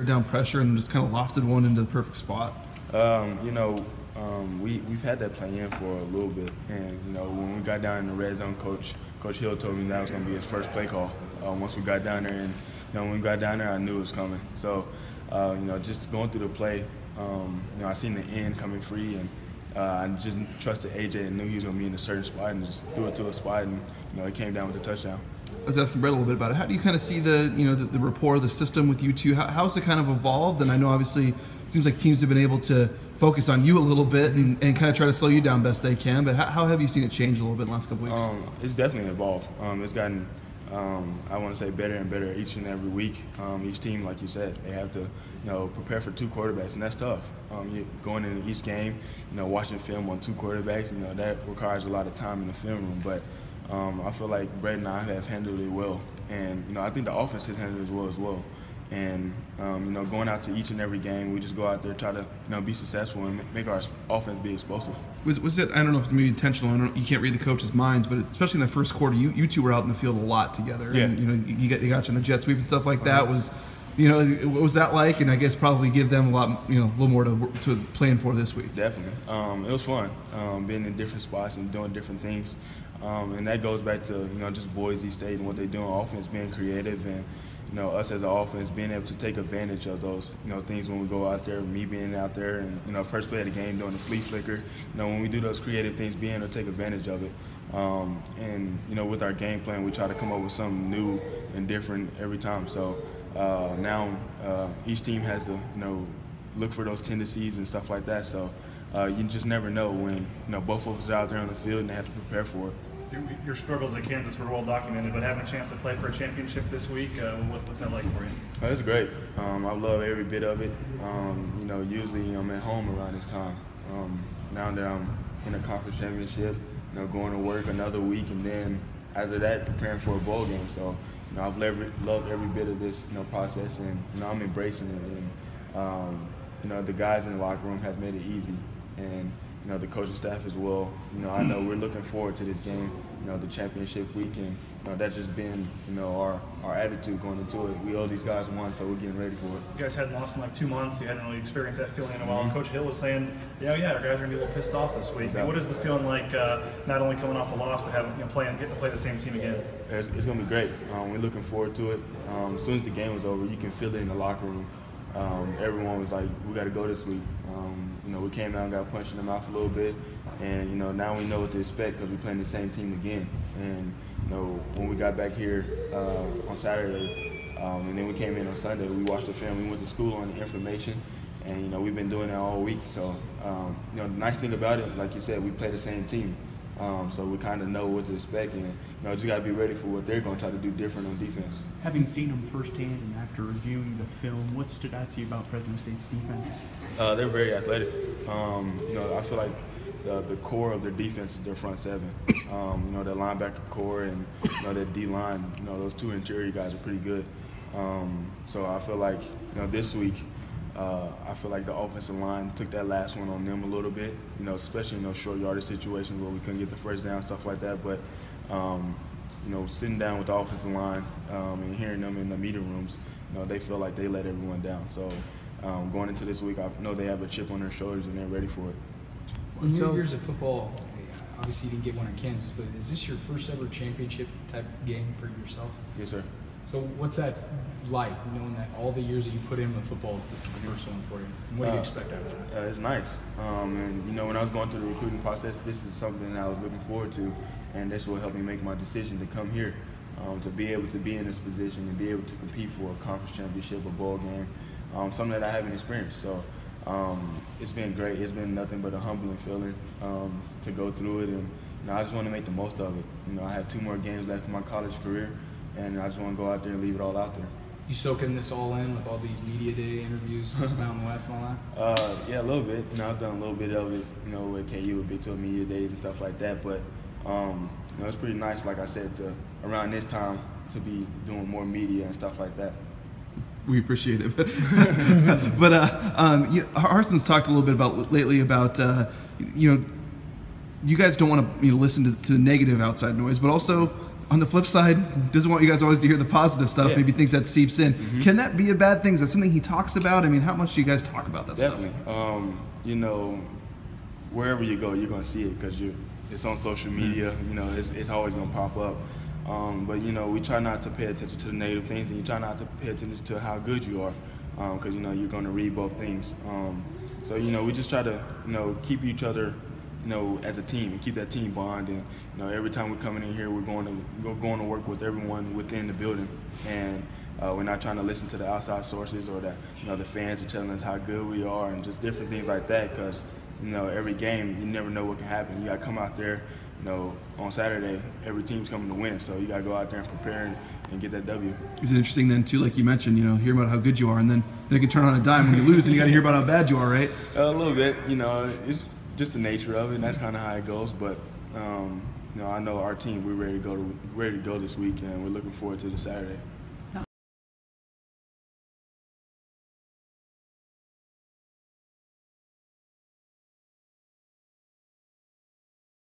down pressure and just kind of lofted one into the perfect spot? We've had that play in for a little bit, and when we got down in the red zone, Coach Hill told me that was going to be his first play call. Once we got down there, and when we got down there, I knew it was coming. So, just going through the play, I seen the end coming free, and I just trusted AJ and knew he was going to be in a certain spot, and just threw it to a spot, and it came down with a touchdown. I was asking Brett a little bit about it. How do you kind of see the rapport of the system with you two? How's it kind of evolved? And I know obviously it seems like teams have been able to focus on you a little bit and kind of try to slow you down best they can. But how have you seen it change a little bit in the last couple weeks? It's definitely evolved. It's gotten, I want to say, better and better each and every week. Each team, like you said, they have to prepare for two quarterbacks, and that's tough. You're going into each game, watching film on two quarterbacks, that requires a lot of time in the film room. But I feel like Brett and I have handled it well, and I think the offense has handled it as well. And going out to each and every game, we just go out there, try to be successful and make our offense be explosive. Was it? I don't know if it's maybe intentional. You can't read the coaches' minds, but especially in the first quarter, you two were out in the field a lot together. Yeah. And, you got you in the jet sweep and stuff like that. Was what was that like? And I guess probably give them a lot, a little more to plan for this week. Definitely, it was fun being in different spots and doing different things, and that goes back to just Boise State and what they do on offense, being creative, and us as an offense being able to take advantage of those things when we go out there. Me being out there and first play of the game doing the flea flicker. When we do those creative things, being able to take advantage of it. And with our game plan, we try to come up with something new and different every time. So. Now each team has to look for those tendencies and stuff like that. So you just never know when both of us are out there on the field and they have to prepare for it. Your struggles at Kansas were well documented, but having a chance to play for a championship this week, what's that like for you? It's great. I love every bit of it. Usually I'm at home around this time. Now that I'm in a conference championship, going to work another week, and then after that preparing for a bowl game. So. I've loved every bit of this process, and I'm embracing it. And the guys in the locker room have made it easy, and the coaching staff as well. I know we're looking forward to this game, the championship week, and that's just been our attitude going into it. We owe these guys one, so we're getting ready for it. You guys hadn't lost in like 2 months. You hadn't really experienced that feeling in a while. And Coach Hill was saying, our guys are gonna be a little pissed off this week. What is the feeling like, not only coming off the loss, but having getting to play the same team again? It's gonna be great. We're looking forward to it. As soon as the game was over, you can feel it in the locker room. Everyone was like, "We got to go this week." We came out and got punched in the mouth a little bit, and now we know what to expect because we're playing the same team again. And when we got back here on Saturday, and then we came in on Sunday, we watched the film. We went to school on the information, and we've been doing that all week. So the nice thing about it, like you said, we play the same team. So we kind of know what to expect, and just got to be ready for what they're going to try to do different on defense. Having seen them firsthand and after reviewing the film, what stood out to you about Fresno State's defense? They're very athletic. I feel like the core of their defense is their front seven. Their linebacker core and their D-line. Those two interior guys are pretty good. So I feel like this week. I feel like the offensive line took that last one on them a little bit, especially in those short yardage situations where we couldn't get the first down, stuff like that. But, sitting down with the offensive line and hearing them in the meeting rooms, they feel like they let everyone down. So going into this week, I know they have a chip on their shoulders and they're ready for it. In your years of football, obviously you didn't get one in Kansas, but is this your first ever championship type game for yourself? Yes, sir. So what's that like, knowing that all the years that you put in with football, this is the first one for you? And what do you expect out of that? It's nice. And, when I was going through the recruiting process, this is something I was looking forward to, and this will help me make my decision to come here, to be able to be in this position and be able to compete for a conference championship, a bowl game, something that I haven't experienced. So it's been great. It's been nothing but a humbling feeling to go through it, and I just want to make the most of it. I have 2 more games left in my college career, and I just want to go out there and leave it all out there. You soaking this all in with all these media day interviews with Mountain West and all that? Yeah, a little bit. I've done a little bit of it, with KU with Big 12 Media Days and stuff like that. But, it's pretty nice, like I said, to around this time to be doing more media and stuff like that. We appreciate it. But Harson's talked a little bit lately about, you guys don't want to listen to the negative outside noise, but also on the flip side, doesn't want you guys always to hear the positive stuff. Yeah. Maybe thinks that seeps in. Can that be a bad thing? Is that something he talks about? I mean, how much do you guys talk about that Definitely. stuff? You know, wherever you go, you're gonna see it because it's on social media. You know, it's always gonna pop up. But you know, we try not to pay attention to the negative things, and you try not to pay attention to how good you are, because you know you're gonna read both things. So you know, we just try to keep each other, as a team, and keep that team bond. And you know, every time we're coming in here, we're going to work with everyone within the building, and we're not trying to listen to the outside sources or that the fans are telling us how good we are and just different things like that. Because every game, you never know what can happen. You got to come out there. On Saturday, every team's coming to win, so you got to go out there and prepare and get that W. Is it interesting then too, like you mentioned, hear about how good you are, and then they can turn on a dime when you lose, and you got to hear about how bad you are, right? A little bit, it's just the nature of it, and that's kind of how it goes. But I know our team, we're ready to go this week, and we're looking forward to the Saturday.